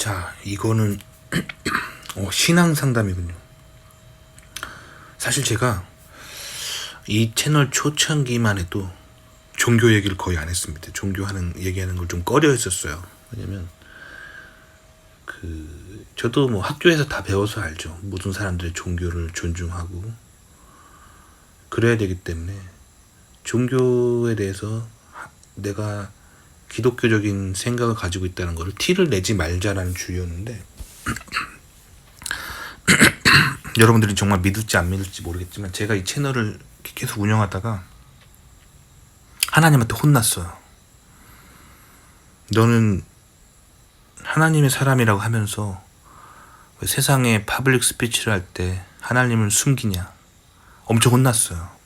자, 이거는 신앙 상담이군요. 사실 제가 이 채널 초창기만 해도 종교 얘기를 거의 안 했습니다. 얘기하는 걸 좀 꺼려 했었어요. 왜냐면 저도 뭐 학교에서 다 배워서 알죠. 모든 사람들의 종교를 존중하고 그래야 되기 때문에 종교에 대해서 내가 기독교적인 생각을 가지고 있다는 것을 티를 내지 말자라는 주의였는데 여러분들이 정말 믿을지 안 믿을지 모르겠지만 제가 이 채널을 계속 운영하다가 하나님한테 혼났어요. 너는 하나님의 사람이라고 하면서 왜 세상에 퍼블릭 스피치를 할 때 하나님을 숨기냐. 엄청 혼났어요.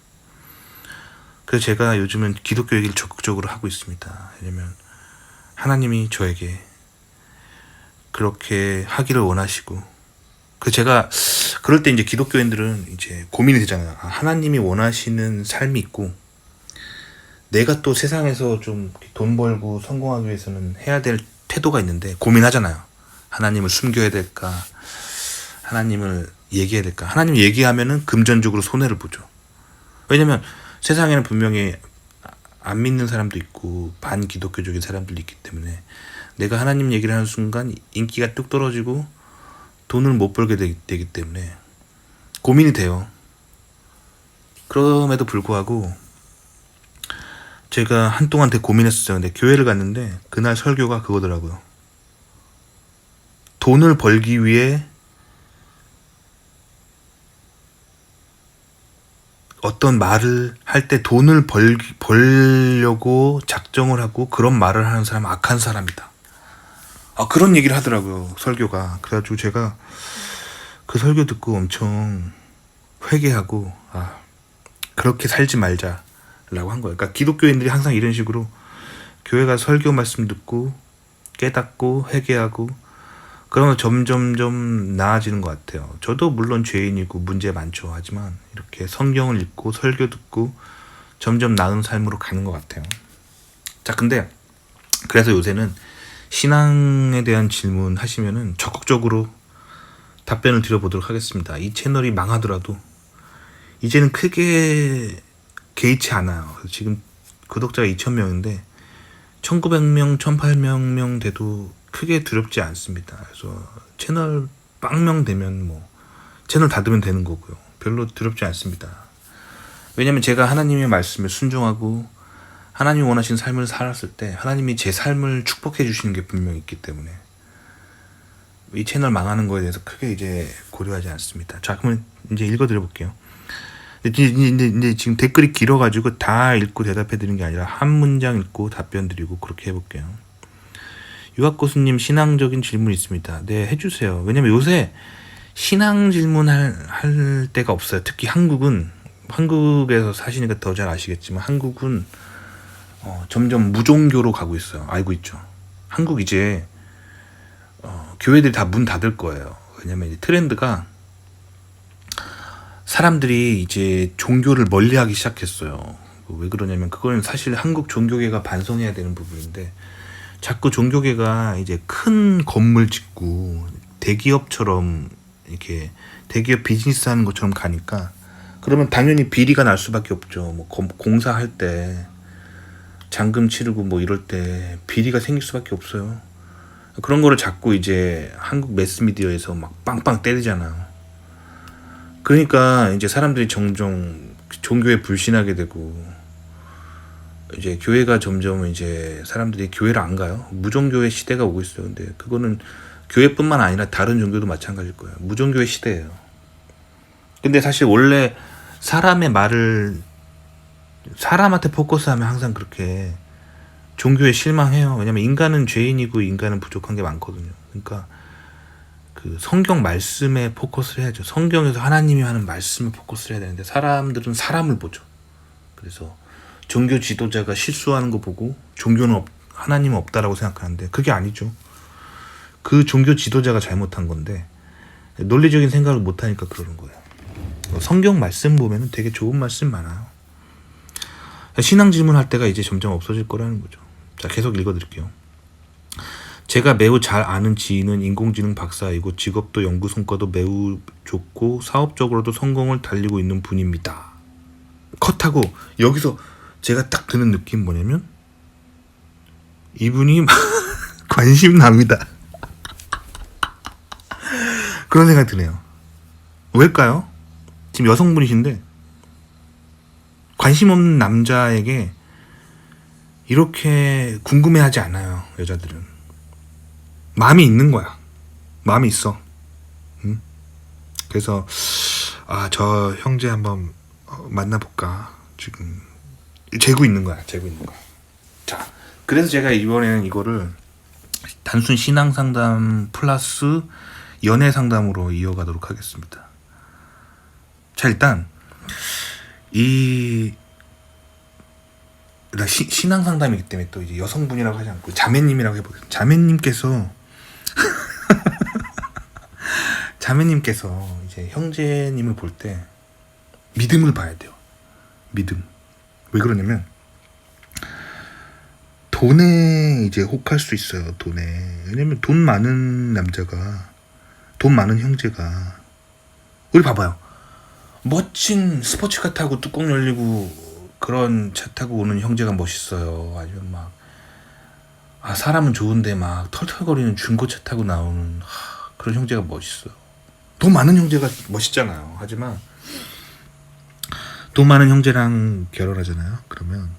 그래서 제가 요즘은 기독교 얘기를 적극적으로 하고 있습니다. 왜냐면 하나님이 저에게 그렇게 하기를 원하시고, 제가 그럴 때 이제 기독교인들은 이제 고민이 되잖아요. 하나님이 원하시는 삶이 있고 내가 또 세상에서 좀 돈 벌고 성공하기 위해서는 해야 될 태도가 있는데 고민하잖아요. 하나님을 숨겨야 될까, 하나님을 얘기해야 될까. 하나님 얘기하면은 금전적으로 손해를 보죠. 왜냐면 세상에는 분명히 안 믿는 사람도 있고 반기독교적인 사람들도 있기 때문에 내가 하나님 얘기를 하는 순간 인기가 뚝 떨어지고 돈을 못 벌게 되기 때문에 고민이 돼요. 그럼에도 불구하고 제가 한동안 되게 고민했었어요. 근데 교회를 갔는데 그날 설교가 그거더라고요. 돈을 벌기 위해 어떤 말을 할 때 돈을 벌려고 작정을 하고 그런 말을 하는 사람은 악한 사람이다. 그런 얘기를 하더라고요, 설교가. 그래가지고 제가 그 설교 듣고 엄청 회개하고 그렇게 살지 말자라고 한 거예요. 그러니까 기독교인들이 항상 이런 식으로 교회 가 설교 말씀 듣고 깨닫고 회개하고 그러면 점점점 나아지는 것 같아요. 저도 물론 죄인이고 문제 많죠. 하지만 이렇게 성경을 읽고 설교 듣고 점점 나은 삶으로 가는 것 같아요. 자, 근데 그래서 요새는 신앙에 대한 질문 하시면은 적극적으로 답변을 드려보도록 하겠습니다. 이 채널이 망하더라도 이제는 크게 개의치 않아요. 지금 구독자가 2,000명인데 1,900명, 1,800명 돼도 크게 두렵지 않습니다. 그래서 채널 빵명 되면 뭐 채널 닫으면 되는 거고요. 별로 두렵지 않습니다. 왜냐면 제가 하나님의 말씀에 순종하고 하나님이 원하시는 삶을 살았을 때 하나님이 제 삶을 축복해 주시는 게 분명히 있기 때문에 이 채널 망하는 거에 대해서 크게 이제 고려하지 않습니다. 자, 그러면 이제 읽어드려 볼게요. 이제 지금 댓글이 길어가지고 다 읽고 대답해 드리는 게 아니라 한 문장 읽고 답변 드리고 그렇게 해볼게요. 유학고수님, 신앙적인 질문 있습니다. 네, 해주세요. 왜냐면 요새 신앙 질문 할 때가 없어요. 특히 한국에서 사시니까 더 잘 아시겠지만 한국은 점점 무종교로 가고 있어요. 알고 있죠. 한국 이제 교회들이 다 문 닫을 거예요. 왜냐면 이제 트렌드가 사람들이 이제 종교를 멀리하기 시작했어요. 왜 그러냐면 그거는 사실 한국 종교계가 반성해야 되는 부분인데 자꾸 종교계가 이제 큰 건물 짓고 대기업처럼 이렇게 대기업 비즈니스 하는 것처럼 가니까 그러면 당연히 비리가 날 수밖에 없죠. 뭐 공사할 때 잔금 치르고 뭐 이럴 때 비리가 생길 수밖에 없어요. 그런 거를 자꾸 이제 한국 매스미디어에서 막 빵빵 때리잖아요. 그러니까 이제 사람들이 종종 종교에 불신하게 되고 이제 교회가 점점 이제 사람들이 교회를 안 가요. 무종교의 시대가 오고 있어요. 근데 그거는 교회뿐만 아니라 다른 종교도 마찬가지일 거예요. 무종교의 시대예요. 근데 사실 원래 사람의 말을 사람한테 포커스하면 항상 그렇게 종교에 실망해요. 왜냐면 인간은 죄인이고 인간은 부족한 게 많거든요. 그러니까 그 성경 말씀에 포커스를 해야죠. 성경에서 하나님이 하는 말씀에 포커스를 해야 되는데 사람들은 사람을 보죠. 그래서 종교 지도자가 실수하는 거 보고 종교는 하나님은 없다라고 생각하는데 그게 아니죠. 그 종교 지도자가 잘못한 건데 논리적인 생각을 못하니까 그러는 거예요. 성경 말씀 보면 되게 좋은 말씀 많아요. 신앙 질문할 때가 이제 점점 없어질 거라는 거죠. 자, 계속 읽어드릴게요. 제가 매우 잘 아는 지인은 인공지능 박사이고 직업도 연구 성과도 매우 좋고 사업적으로도 성공을 달리고 있는 분입니다. 컷하고 여기서 제가 딱 드는 느낌 뭐냐면 이분이 관심 납니다. 그런 생각이 드네요. 왜일까요? 지금 여성분이신데 관심 없는 남자에게 이렇게 궁금해하지 않아요. 여자들은 마음이 있는 거야. 마음이 있어. 응? 그래서 저 형제 한번 만나볼까. 지금 재고 있는 거야. 자, 그래서 제가 이번에는 이거를 단순 신앙 상담 플러스 연애 상담으로 이어가도록 하겠습니다. 자, 일단 신앙 상담이기 때문에 또 이제 여성분이라고 하지 않고 자매님이라고 해보겠습니다. 자매님께서 이제 형제님을 볼 때 믿음을 봐야 돼요. 믿음. 왜 그러냐면 돈에 이제 혹할 수 있어요. 돈에. 왜냐면 돈 많은 형제가 우리 봐봐요. 멋진 스포츠카 타고 뚜껑 열리고 그런 차 타고 오는 형제가 멋있어요. 아니면 막 사람은 좋은데 막 털털거리는 중고차 타고 나오는 그런 형제가 멋있어요. 돈 많은 형제가 멋있잖아요. 하지만 돈 많은 형제랑 결혼하잖아요. 그러면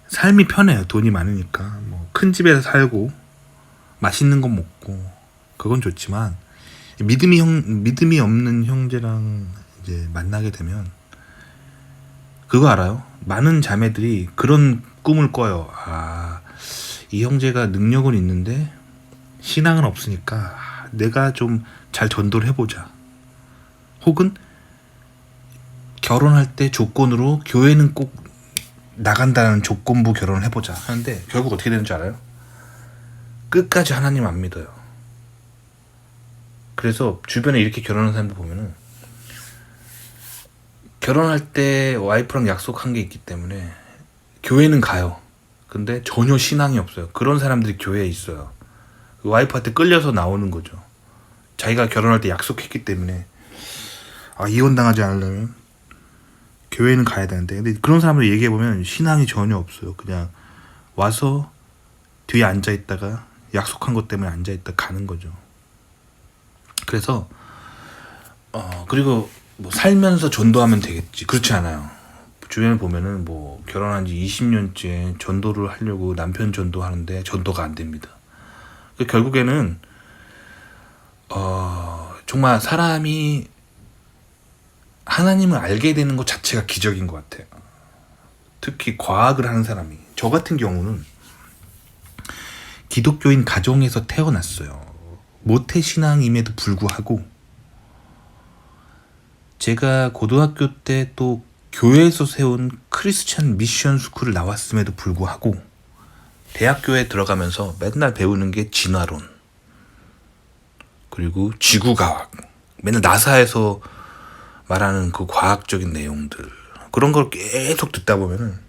삶이 편해요. 돈이 많으니까 뭐 큰 집에서 살고 맛있는 거 먹고 그건 좋지만 믿음이 없는 형제랑 이제 만나게 되면 그거 알아요? 많은 자매들이 그런 꿈을 꿔요. 이 형제가 능력은 있는데 신앙은 없으니까 내가 좀 잘 전도를 해보자. 혹은 결혼할 때 조건으로 교회는 꼭 나간다는 조건부 결혼을 해보자 하는데 결국 어떻게 되는 줄 알아요? 끝까지 하나님 안 믿어요. 그래서 주변에 이렇게 결혼한 사람들 보면은 결혼할 때 와이프랑 약속한 게 있기 때문에 교회는 가요. 근데 전혀 신앙이 없어요. 그런 사람들이 교회에 있어요. 와이프한테 끌려서 나오는 거죠. 자기가 결혼할 때 약속했기 때문에 이혼당하지 않으려면 교회는 가야 되는데, 근데 그런 사람들 얘기해보면 신앙이 전혀 없어요. 그냥 와서 뒤에 앉아있다가 약속한 것 때문에 앉아있다 가는 거죠. 그래서 그리고 뭐 살면서 전도하면 되겠지, 그렇지 않아요. 주변에 보면은 뭐 결혼한 지 20년째 전도를 하려고 남편 전도하는데 전도가 안 됩니다. 결국에는 정말 사람이 하나님을 알게 되는 것 자체가 기적인 것 같아요. 특히 과학을 하는 사람이. 저 같은 경우는 기독교인 가정에서 태어났어요. 모태신앙임에도 불구하고 제가 고등학교 때 또 교회에서 세운 크리스찬 미션 스쿨을 나왔음에도 불구하고 대학교에 들어가면서 맨날 배우는 게 진화론, 그리고 지구과학, 맨날 나사에서 말하는 그 과학적인 내용들, 그런 걸 계속 듣다 보면은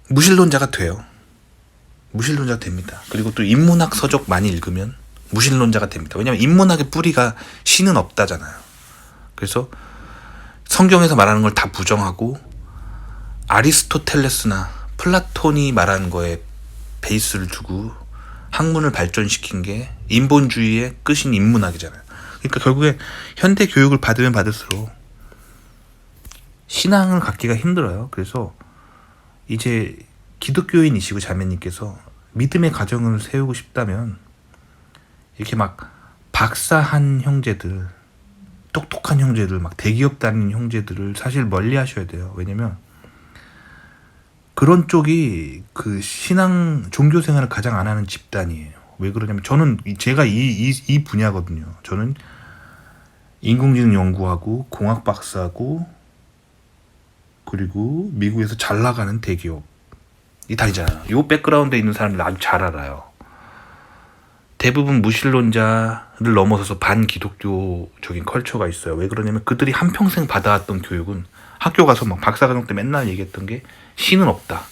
무신론자가 돼요. 무신론자가 됩니다. 그리고 또 인문학 서적 많이 읽으면 무신론자가 됩니다. 왜냐하면 인문학의 뿌리가 신은 없다잖아요. 그래서 성경에서 말하는 걸 다 부정하고 아리스토텔레스나 플라톤이 말하는 거에 베이스를 두고 학문을 발전시킨 게 인본주의의 끝인 인문학이잖아요. 그러니까 결국에 현대 교육을 받으면 받을수록 신앙을 갖기가 힘들어요. 그래서 이제 기독교인이시고 자매님께서 믿음의 가정을 세우고 싶다면 이렇게 막 박사한 형제들, 똑똑한 형제들, 막 대기업 다니는 형제들을 사실 멀리 하셔야 돼요. 왜냐면 그런 쪽이 그 신앙 종교 생활을 가장 안 하는 집단이에요. 왜 그러냐면 제가 이 분야거든요. 저는 인공지능 연구하고 공학 박사하고 그리고 미국에서 잘 나가는 대기업 이 다니잖아요. 이 백그라운드에 있는 사람들 아주 잘 알아요. 대부분 무신론자를 넘어서서 반기독교적인 컬처가 있어요. 왜 그러냐면 그들이 한평생 받아왔던 교육은 학교 가서 막 박사과정 때 맨날 얘기했던 게 신은 없다.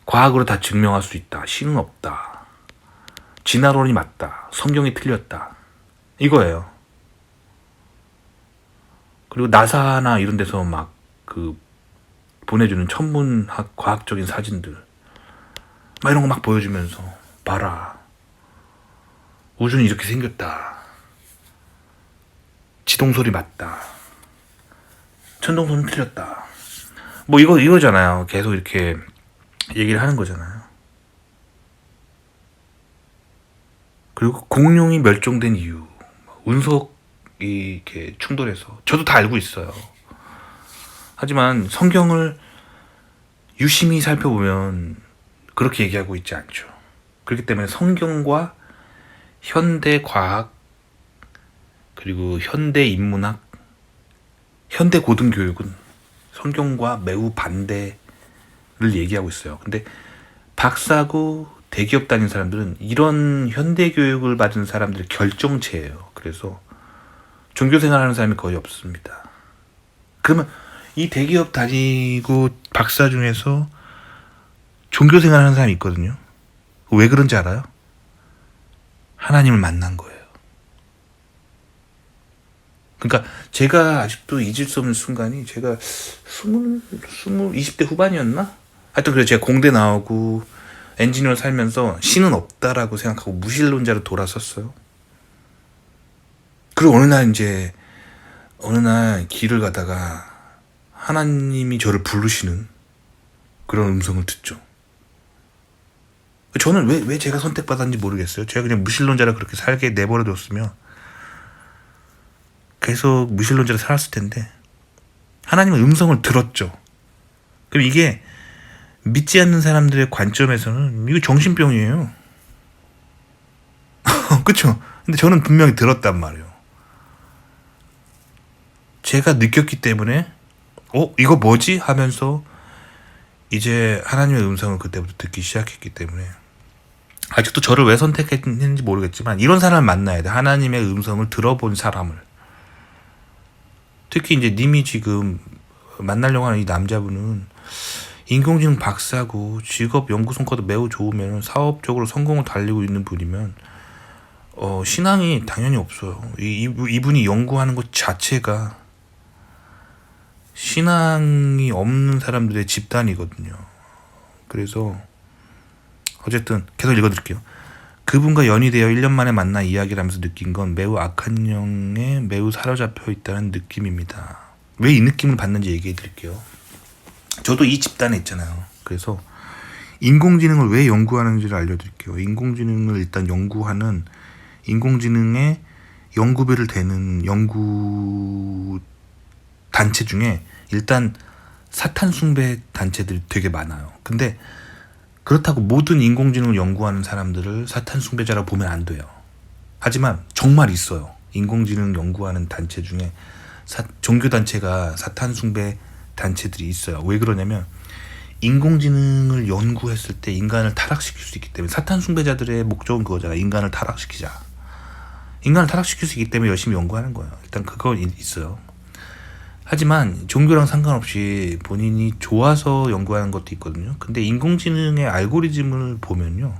과학으로 다 증명할 수 있다. 신은 없다. 진화론이 맞다. 성경이 틀렸다. 이거예요. 그리고 나사나 이런 데서 막 그 보내주는 천문학 과학적인 사진들 막 이런 거 막 보여주면서 봐라. 우주는 이렇게 생겼다. 지동설이 맞다. 천동설은 틀렸다. 뭐 이거잖아요. 계속 이렇게 얘기를 하는 거잖아요. 그리고 공룡이 멸종된 이유, 운석이 이렇게 충돌해서 저도 다 알고 있어요. 하지만 성경을 유심히 살펴보면 그렇게 얘기하고 있지 않죠. 그렇기 때문에 성경과 현대 과학, 그리고 현대 인문학, 현대 고등교육은 성경과 매우 반대를 얘기하고 있어요. 근데 박사고 대기업 다닌 사람들은 이런 현대 교육을 받은 사람들의 결정체예요. 그래서 종교생활 하는 사람이 거의 없습니다. 그러면 이 대기업 다니고 박사 중에서 종교생활 하는 사람이 있거든요. 왜 그런지 알아요? 하나님을 만난 거예요. 그러니까 제가 아직도 잊을 수 없는 순간이, 제가 20대 후반이었나? 하여튼 그래서 제가 공대 나오고 엔지니어 살면서 신은 없다라고 생각하고 무신론자로 돌아섰어요. 그리고 어느 날 길을 가다가 하나님이 저를 부르시는 그런 음성을 듣죠. 저는 왜 제가 선택받았는지 모르겠어요. 제가 그냥 무신론자라 그렇게 살게 내버려뒀으면 계속 무신론자로 살았을 텐데 하나님의 음성을 들었죠. 그럼 이게 믿지 않는 사람들의 관점에서는 이거 정신병이에요. 그쵸? 근데 저는 분명히 들었단 말이에요. 제가 느꼈기 때문에 이거 뭐지? 하면서 이제 하나님의 음성을 그때부터 듣기 시작했기 때문에 아직도 저를 왜 선택했는지 모르겠지만 이런 사람을 만나야 돼. 하나님의 음성을 들어본 사람을. 특히 이제 님이 지금 만나려고 하는 이 남자분은 인공지능 박사고 직업 연구 성과도 매우 좋으면 사업적으로 성공을 달리고 있는 분이면 신앙이 당연히 없어요. 이분이 연구하는 것 자체가 신앙이 없는 사람들의 집단이거든요. 그래서 어쨌든 계속 읽어드릴게요. 그분과 연이되어 1년 만에 만나 이야기를 하면서 느낀 건 매우 악한 영에 매우 사로잡혀 있다는 느낌입니다. 왜 이 느낌을 받는지 얘기해 드릴게요. 저도 이 집단에 있잖아요. 그래서 인공지능을 왜 연구하는지를 알려드릴게요. 인공지능을 일단 연구하는, 인공지능의 연구비를 대는 연구 단체 중에 일단 사탄 숭배 단체들이 되게 많아요. 근데 그렇다고 모든 인공지능을 연구하는 사람들을 사탄 숭배자라고 보면 안 돼요. 하지만 정말 있어요. 인공지능 연구하는 단체 중에 종교단체가 사탄 숭배 단체들이 있어요. 왜 그러냐면 인공지능을 연구했을 때 인간을 타락시킬 수 있기 때문에. 사탄 숭배자들의 목적은 그거잖아. 인간을 타락시키자. 인간을 타락시킬 수 있기 때문에 열심히 연구하는 거예요. 일단 그거 있어요. 하지만 종교랑 상관없이 본인이 좋아서 연구하는 것도 있거든요. 근데 인공지능의 알고리즘을 보면요,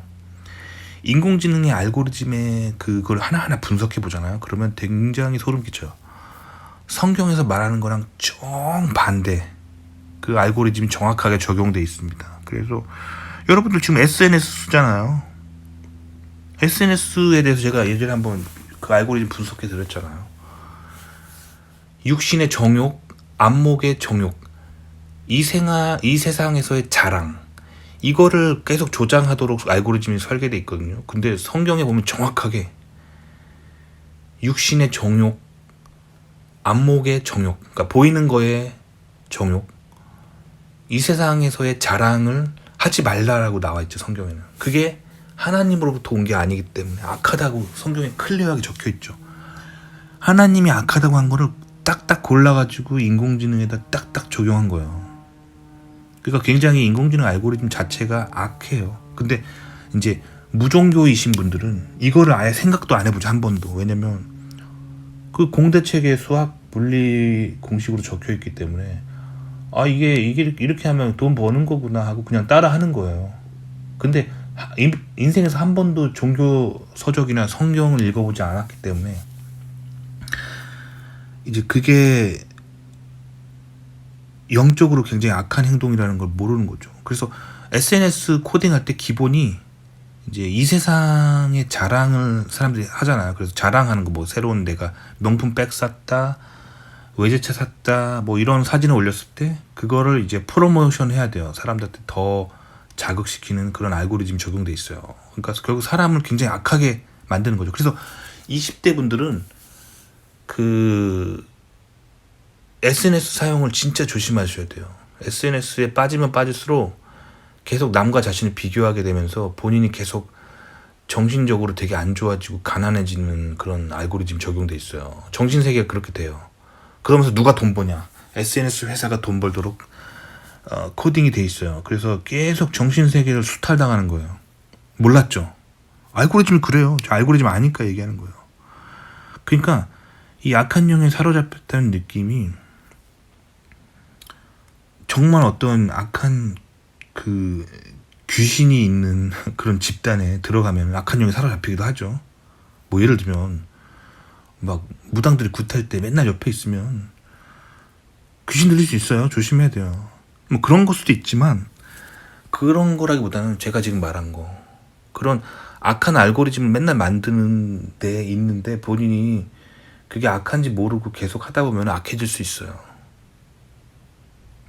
인공지능의 알고리즘에 그걸 하나하나 분석해 보잖아요. 그러면 굉장히 소름 끼쳐요. 성경에서 말하는 거랑 정반대 그 알고리즘이 정확하게 적용돼 있습니다. 그래서 여러분들 지금 SNS 쓰잖아요. SNS에 대해서 제가 예전에 한번 그 알고리즘 분석해 드렸잖아요. 육신의 정욕, 안목의 정욕, 이 세상에서의 자랑, 이거를 계속 조장하도록 알고리즘이 설계되어 있거든요. 근데 성경에 보면 정확하게 육신의 정욕, 안목의 정욕, 그러니까 보이는 거에 정욕, 이 세상에서의 자랑을 하지 말라라고 나와 있죠. 성경에는. 그게 하나님으로부터 온 게 아니기 때문에 악하다고 성경에 클리어하게 적혀 있죠. 하나님이 악하다고 한 거를 딱딱 골라가지고 인공지능에다 딱딱 적용한 거예요. 그러니까 굉장히 인공지능 알고리즘 자체가 악해요. 근데 이제 무종교이신 분들은 이거를 아예 생각도 안 해보죠. 한 번도. 왜냐면 그 공대책에 수학, 물리 공식으로 적혀 있기 때문에 이게 이렇게 하면 돈 버는 거구나 하고 그냥 따라 하는 거예요. 근데 인생에서 한 번도 종교 서적이나 성경을 읽어보지 않았기 때문에 이제 그게 영적으로 굉장히 악한 행동이라는 걸 모르는 거죠. 그래서 SNS 코딩할 때 기본이 이제 이 세상의 자랑을 사람들이 하잖아요. 그래서 자랑하는 거, 뭐 새로운 내가 명품 백 샀다, 외제차 샀다, 뭐 이런 사진을 올렸을 때 그거를 이제 프로모션 해야 돼요. 사람들한테 더 자극시키는 그런 알고리즘이 적용돼 있어요. 그러니까 결국 사람을 굉장히 악하게 만드는 거죠. 그래서 20대 분들은 그 SNS 사용을 진짜 조심하셔야 돼요. SNS에 빠지면 빠질수록 계속 남과 자신을 비교하게 되면서 본인이 계속 정신적으로 되게 안 좋아지고 가난해지는 그런 알고리즘 적용돼 있어요. 정신세계가 그렇게 돼요. 그러면서 누가 돈 버냐? SNS 회사가 돈 벌도록 코딩이 돼 있어요. 그래서 계속 정신세계를 수탈당하는 거예요. 몰랐죠? 알고리즘이 그래요. 저 알고리즘 아니까 얘기하는 거예요. 그러니까 이 악한 영에 사로잡혔다는 느낌이 정말 어떤 악한 그 귀신이 있는 그런 집단에 들어가면 악한 영에 사로잡히기도 하죠. 뭐 예를 들면 막 무당들이 굿할 때 맨날 옆에 있으면 귀신 들릴 수 있어요. 조심해야 돼요. 뭐 그런 걸 수도 있지만 그런 거라기보다는 제가 지금 말한 거 그런 악한 알고리즘을 맨날 만드는 데 있는데 본인이 그게 악한지 모르고 계속 하다 보면 악해질 수 있어요.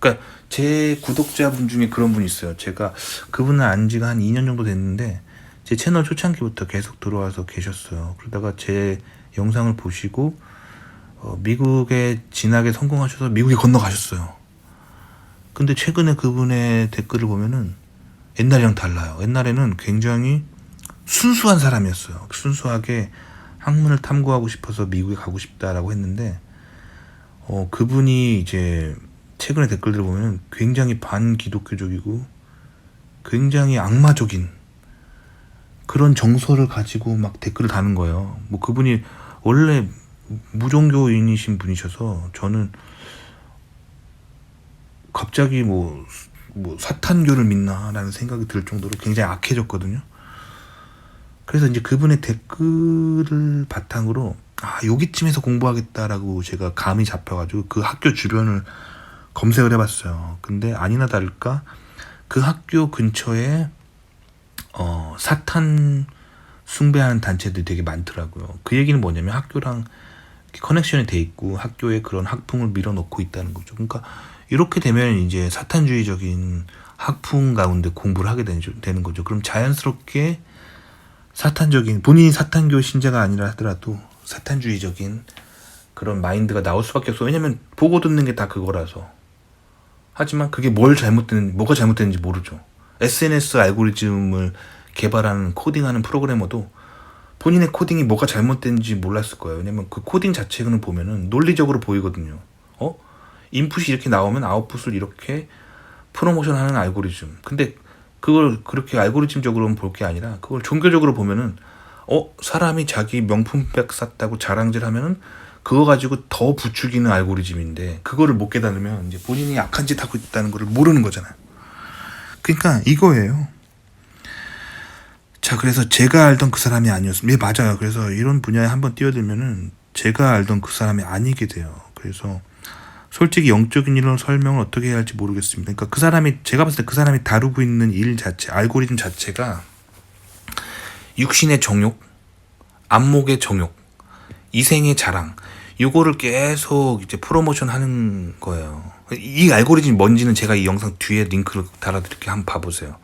그러니까 제 구독자분 중에 그런 분이 있어요. 제가 그분은 안 지가 한 2년 정도 됐는데 제 채널 초창기부터 계속 들어와서 계셨어요. 그러다가 제 영상을 보시고 미국에 진학에 성공하셔서 미국에 건너가셨어요. 근데 최근에 그분의 댓글을 보면은 옛날이랑 달라요. 옛날에는 굉장히 순수한 사람이었어요. 순수하게 학문을 탐구하고 싶어서 미국에 가고 싶다라고 했는데 그분이 이제 최근에 댓글들을 보면 굉장히 반기독교적이고 굉장히 악마적인 그런 정서를 가지고 막 댓글을 다는 거예요. 뭐 그분이 원래 무종교인이신 분이셔서 저는 갑자기 뭐 사탄교를 믿나라는 생각이 들 정도로 굉장히 악해졌거든요. 그래서 이제 그분의 댓글을 바탕으로 여기쯤에서 공부하겠다라고 제가 감이 잡혀가지고 그 학교 주변을 검색을 해봤어요. 근데 아니나 다를까 그 학교 근처에 사탄 숭배하는 단체들이 되게 많더라고요. 그 얘기는 뭐냐면 학교랑 커넥션이 돼 있고 학교에 그런 학풍을 밀어넣고 있다는 거죠. 그러니까 이렇게 되면 이제 사탄주의적인 학풍 가운데 공부를 하게 되는 거죠. 그럼 자연스럽게 사탄적인 본인이 사탄교 신자가 아니라 하더라도 사탄주의적인 그런 마인드가 나올 수밖에 없어요. 왜냐면 보고 듣는 게 다 그거라서. 하지만 그게 뭐가 잘못됐는지 모르죠. SNS 알고리즘을 개발하는 코딩하는 프로그래머도 본인의 코딩이 뭐가 잘못된지 몰랐을 거예요. 왜냐면 그 코딩 자체는 보면은 논리적으로 보이거든요. 인풋이 이렇게 나오면 아웃풋을 이렇게 프로모션하는 알고리즘. 근데 그걸 그렇게 알고리즘적으로는 볼 게 아니라 그걸 종교적으로 보면은 사람이 자기 명품백 샀다고 자랑질 하면은 그거 가지고 더 부추기는 알고리즘인데 그거를 못 깨달으면 이제 본인이 약한 짓 하고 있다는 걸 모르는 거잖아요. 그러니까 이거예요. 자, 그래서 제가 알던 그 사람이 아니었습니다. 네, 맞아요. 그래서 이런 분야에 한번 뛰어들면은 제가 알던 그 사람이 아니게 돼요. 그래서 솔직히 영적인 일로 설명을 어떻게 해야 할지 모르겠습니다. 그러니까 그 사람이 제가 봤을 때 그 사람이 다루고 있는 일 자체, 알고리즘 자체가 육신의 정욕, 안목의 정욕, 이생의 자랑, 이거를 계속 이제 프로모션 하는 거예요. 이 알고리즘이 뭔지는 제가 이 영상 뒤에 링크를 달아드릴게요. 한번 봐보세요.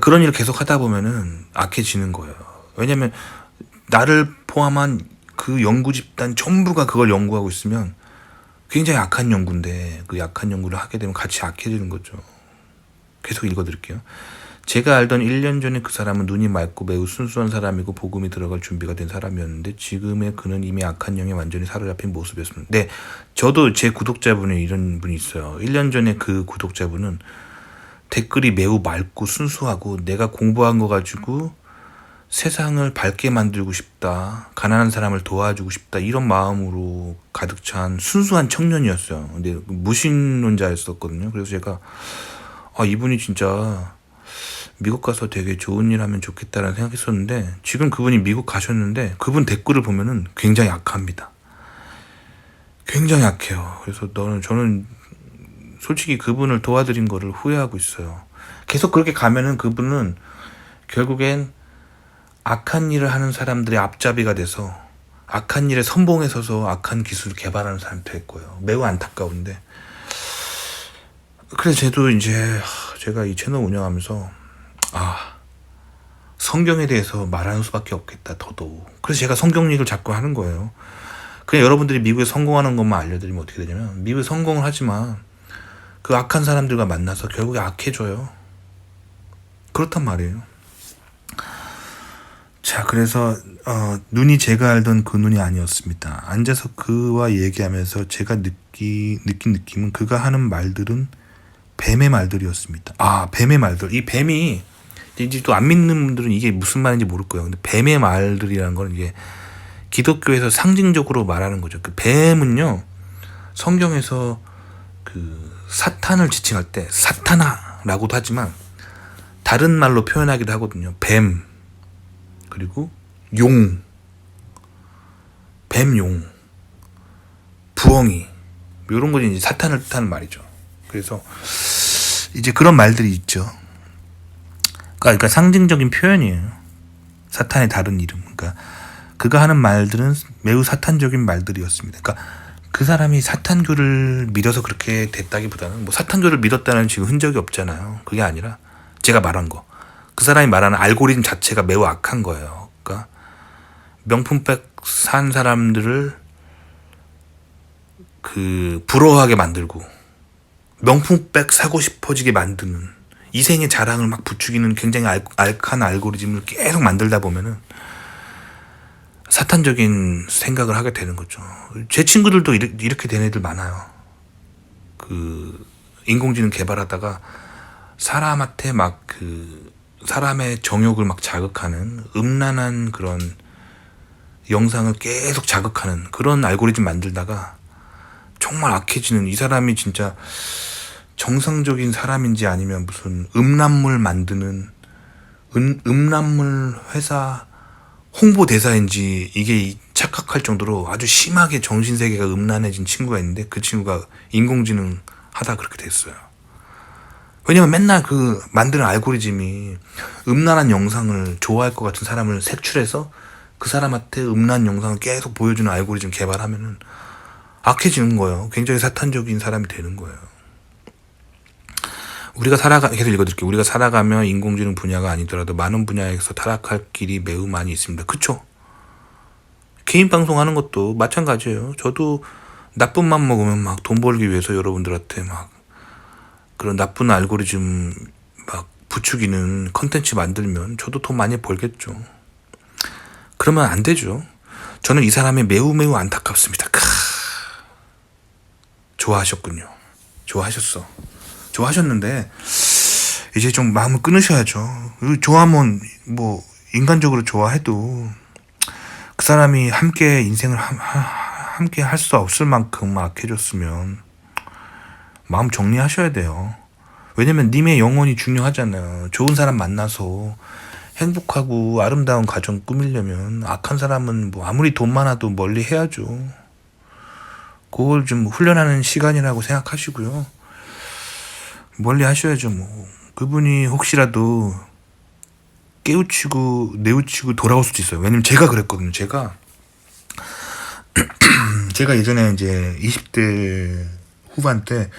그런 일을 계속 하다 보면은 악해지는 거예요. 왜냐면 나를 포함한 그 연구 집단 전부가 그걸 연구하고 있으면 굉장히 악한 연구인데 그 약한 연구를 하게 되면 같이 악해지는 거죠. 계속 읽어드릴게요. 제가 알던 1년 전에 그 사람은 눈이 맑고 매우 순수한 사람이고 복음이 들어갈 준비가 된 사람이었는데 지금의 그는 이미 악한 영에 완전히 사로잡힌 모습이었습니다. 네, 저도 제 구독자분이 이런 분이 있어요. 1년 전에 그 구독자분은 댓글이 매우 맑고 순수하고 내가 공부한 거 가지고 세상을 밝게 만들고 싶다, 가난한 사람을 도와주고 싶다 이런 마음으로 가득 찬 순수한 청년이었어요. 근데 무신론자였었거든요. 그래서 제가 이분이 진짜 미국 가서 되게 좋은 일 하면 좋겠다라는 생각했었는데, 지금 그분이 미국 가셨는데 그분 댓글을 보면은 굉장히 악합니다. 굉장히 약해요. 그래서 저는 솔직히 그분을 도와드린 거를 후회하고 있어요. 계속 그렇게 가면은 그분은 결국엔 악한 일을 하는 사람들의 앞잡이가 돼서 악한 일에 선봉에 서서 악한 기술을 개발하는 사람이 될 거예요. 매우 안타까운데. 그래서 저도 이제 제가 이 채널 운영하면서 성경에 대해서 말하는 수밖에 없겠다, 더더욱. 그래서 제가 성경 얘기를 자꾸 하는 거예요. 그냥 여러분들이 미국에 성공하는 것만 알려드리면 어떻게 되냐면, 미국에 성공을 하지만 그 악한 사람들과 만나서 결국에 악해져요. 그렇단 말이에요. 자, 그래서 눈이 제가 알던 그 눈이 아니었습니다. 앉아서 그와 얘기하면서 제가 느낀 느낌은 그가 하는 말들은 뱀의 말들이었습니다. 뱀의 말들. 이 뱀이 이제 또 안 믿는 분들은 이게 무슨 말인지 모를 거예요. 근데 뱀의 말들이라는 건 이게 기독교에서 상징적으로 말하는 거죠. 그 뱀은요, 성경에서 그 사탄을 지칭할 때 사탄아라고도 하지만 다른 말로 표현하기도 하거든요. 뱀, 그리고 용, 뱀용, 부엉이, 이런 것이 이제 사탄을 뜻하는 말이죠. 그래서 이제 그런 말들이 있죠. 그러니까 상징적인 표현이에요. 사탄의 다른 이름. 그러니까 그가 하는 말들은 매우 사탄적인 말들이었습니다. 그러니까 그 사람이 사탄교를 믿어서 그렇게 됐다기보다는, 뭐 사탄교를 믿었다는 지금 흔적이 없잖아요. 그게 아니라 제가 말한 거, 그 사람이 말하는 알고리즘 자체가 매우 악한 거예요. 그러니까 명품백 산 사람들을 그 부러워하게 만들고 명품백 사고 싶어지게 만드는 이생의 자랑을 막 부추기는 굉장히 악한 알고리즘을 계속 만들다 보면은 사탄적인 생각을 하게 되는 거죠. 제 친구들도 이렇게 된 애들 많아요. 그 인공지능 개발하다가 사람한테 막 그 사람의 정욕을 막 자극하는 음란한 그런 영상을 계속 자극하는 그런 알고리즘 만들다가 정말 악해지는, 이 사람이 진짜 정상적인 사람인지 아니면 무슨 음란물 만드는 음란물 회사 홍보대사인지 이게 착각할 정도로 아주 심하게 정신세계가 음란해진 친구가 있는데, 그 친구가 인공지능 하다 그렇게 됐어요. 왜냐면 맨날 그 만드는 알고리즘이 음란한 영상을 좋아할 것 같은 사람을 색출해서 그 사람한테 음란 영상을 계속 보여주는 알고리즘 개발하면은 악해지는 거예요. 굉장히 사탄적인 사람이 되는 거예요. 계속 읽어드릴게요. 우리가 살아가며 인공지능 분야가 아니더라도 많은 분야에서 타락할 길이 매우 많이 있습니다. 그쵸? 개인 방송하는 것도 마찬가지예요. 저도 나쁜 맘 먹으면 막 돈 벌기 위해서 여러분들한테 막 그런 나쁜 알고리즘 막 부추기는 컨텐츠 만들면 저도 돈 많이 벌겠죠. 그러면 안 되죠. 저는 이 사람이 매우 안타깝습니다. 좋아하셨군요. 좋아하셨는데 이제 좀 마음을 끊으셔야죠. 좋아하면 뭐 인간적으로 좋아해도 그 사람이 함께 인생을 함께 할 수 없을 만큼 악해졌으면 마음 정리하셔야 돼요. 왜냐면 님의 영혼이 중요하잖아요. 좋은 사람 만나서 행복하고 아름다운 가정 꾸미려면 악한 사람은 뭐 아무리 돈 많아도 멀리 해야죠. 그걸 좀 훈련하는 시간이라고 생각하시고요. 멀리 하셔야죠. 뭐 그분이 혹시라도 깨우치고 내우치고 돌아올 수도 있어요. 왜냐면 제가 그랬거든요. 제가 예전에 이제 20대 후반 때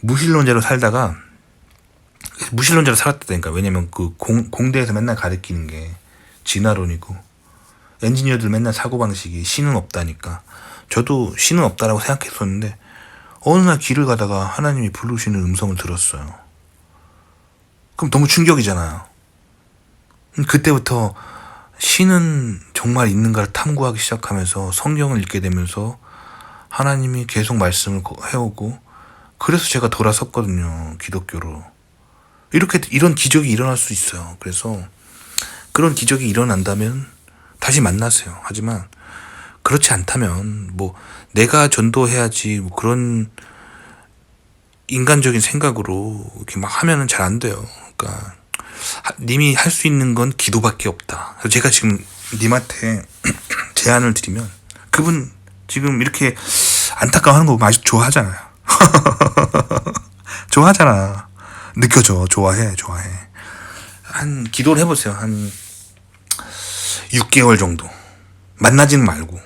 무신론자로 살았다니까. 왜냐면 그 공대에서 맨날 가르치는 게 진화론이고 엔지니어들 맨날 사고방식이 신은 없다니까. 저도 신은 없다라고 생각했었는데 어느 날 길을 가다가 하나님이 부르시는 음성을 들었어요. 그럼 너무 충격이잖아요. 그때부터 신은 정말 있는가를 탐구하기 시작하면서 성경을 읽게 되면서 하나님이 계속 말씀을 해오고, 그래서 제가 돌아섰거든요. 기독교로. 이런 기적이 일어날 수 있어요. 그래서 그런 기적이 일어난다면 다시 만나세요. 하지만 그렇지 않다면 뭐 내가 전도해야지 뭐 그런 인간적인 생각으로 이렇게 막 하면은 잘 안 돼요. 그러니까 님이 할 수 있는 건 기도밖에 없다. 그래서 제가 지금 님한테 제안을 드리면 그분 지금 이렇게 안타까워하는 거 보면 아주 좋아하잖아요. 좋아하잖아. 느껴져. 좋아해. 한 기도를 해보세요. 한 6개월 정도 만나지는 말고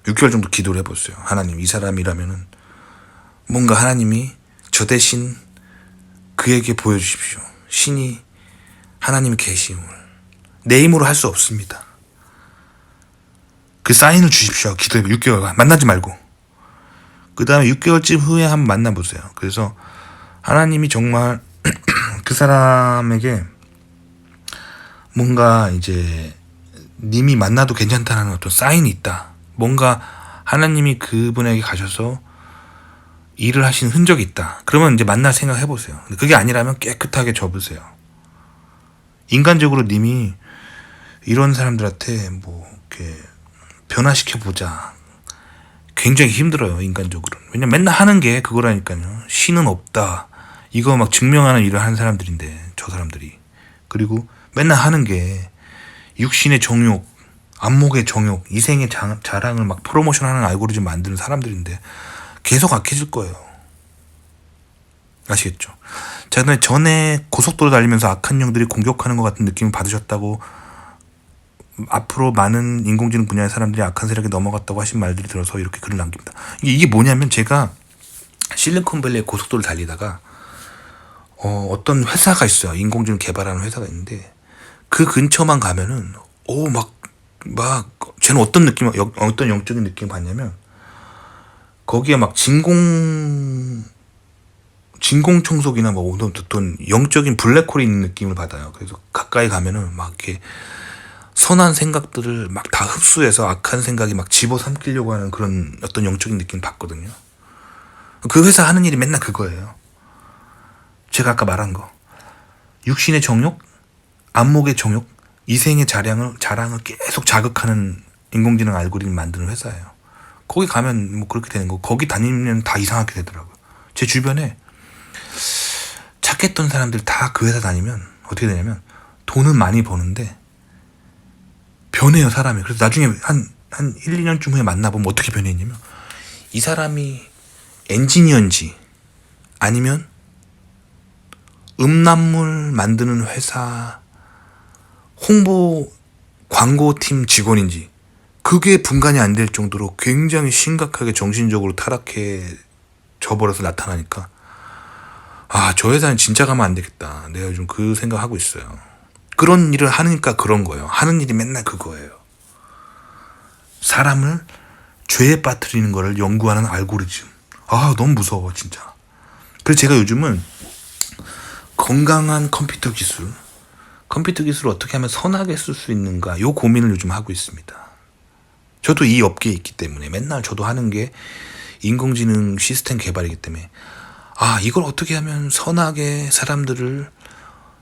6개월 정도 기도를 해보세요. 하나님, 이 사람이라면은 뭔가 하나님이 저 대신 그에게 보여주십시오. 신이 하나님이 계심을. 내 힘으로 할 수 없습니다. 그 사인을 주십시오. 기도해. 6개월간 만나지 말고 그 다음에 6개월쯤 후에 한번 만나보세요. 그래서 하나님이 정말 그 사람에게 뭔가 이제 님이 만나도 괜찮다는 어떤 사인이 있다. 뭔가 하나님이 그분에게 가셔서 일을 하신 흔적이 있다. 그러면 이제 만날 생각 해보세요. 그게 아니라면 깨끗하게 접으세요. 인간적으로 님이 이런 사람들한테 뭐 이렇게 변화시켜보자. 굉장히 힘들어요. 인간적으로는. 왜냐면 맨날 하는 게 그거라니까요. 신은 없다. 이거 막 증명하는 일을 하는 사람들인데, 저 사람들이. 그리고 맨날 하는 게 육신의 정욕, 안목의 정욕, 이생의 자랑을 막 프로모션하는 알고리즘 만드는 사람들인데 계속 악해질 거예요. 아시겠죠? 전에 고속도로 달리면서 악한 영들이 공격하는 것 같은 느낌을 받으셨다고, 앞으로 많은 인공지능 분야의 사람들이 악한 세력에 넘어갔다고 하신 말들이 들어서 이렇게 글을 남깁니다. 이게 뭐냐면, 제가 실리콘밸리의 고속도로를 달리다가 어떤 회사가 있어요. 인공지능 개발하는 회사가 있는데 그 근처만 가면은 막 쟤는 어떤 영적인 느낌을 받냐면, 거기에 막 진공 청소기나 뭐 어떤 영적인 블랙홀이 있는 느낌을 받아요. 그래서 가까이 가면은 막 이렇게 선한 생각들을 막 다 흡수해서 악한 생각이 막 집어삼키려고 하는 그런 어떤 영적인 느낌을 받거든요. 그 회사 하는 일이 맨날 그거예요. 제가 아까 말한 거. 육신의 정욕, 안목의 정욕, 이생의 자랑을 계속 자극하는 인공지능 알고리즘 만드는 회사예요. 거기 가면 뭐 그렇게 되는 거. 거기 다니면 다 이상하게 되더라고요. 제 주변에 착했던 사람들 다 그 회사 다니면 어떻게 되냐면, 돈은 많이 버는데 변해요, 사람이. 그래서 나중에 한 1, 2년쯤 후에 만나보면 어떻게 변했냐면, 이 사람이 엔지니어인지 아니면 음란물 만드는 회사 홍보 광고팀 직원인지 그게 분간이 안 될 정도로 굉장히 심각하게 정신적으로 타락해 져버려서 나타나니까, 저 회사는 진짜 가면 안 되겠다. 내가 요즘 그 생각하고 있어요. 그런 일을 하니까 그런 거예요. 하는 일이 맨날 그거예요. 사람을 죄에 빠뜨리는 거를 연구하는 알고리즘. 너무 무서워 진짜. 그래서 제가 요즘은 건강한 컴퓨터 기술을 어떻게 하면 선하게 쓸 수 있는가, 요 고민을 요즘 하고 있습니다. 저도 이 업계에 있기 때문에 맨날 저도 하는 게 인공지능 시스템 개발이기 때문에 이걸 어떻게 하면 선하게 사람들을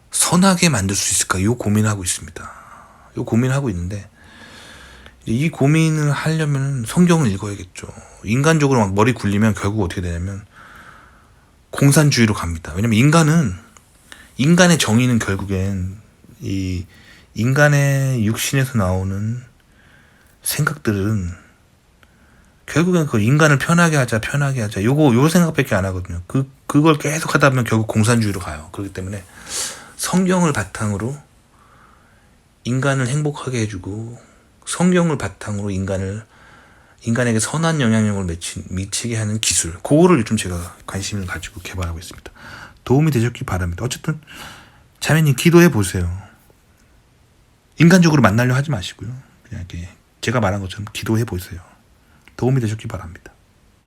선하게 만들 수 있을까, 요 고민을 하고 있습니다. 요 고민을 하고 있는데, 이 고민을 하려면 성경을 읽어야겠죠. 인간적으로 막 머리 굴리면 결국 어떻게 되냐면 공산주의로 갑니다. 왜냐면 인간의 정의는 결국엔 이 인간의 육신에서 나오는 생각들은 결국엔 그 인간을 편하게 하자 요 생각밖에 안 하거든요. 그걸 계속 하다 보면 결국 공산주의로 가요. 그렇기 때문에 성경을 바탕으로 인간을 행복하게 해주고, 성경을 바탕으로 인간에게 선한 영향력을 미치게 하는 기술, 그거를 요즘 제가 관심을 가지고 개발하고 있습니다. 도움이 되셨기 바랍니다. 어쨌든 자매님 기도해 보세요. 인간적으로 만나려 하지 마시고요. 그냥 이렇게 제가 말한 것처럼 기도해 보세요. 도움이 되셨기 바랍니다.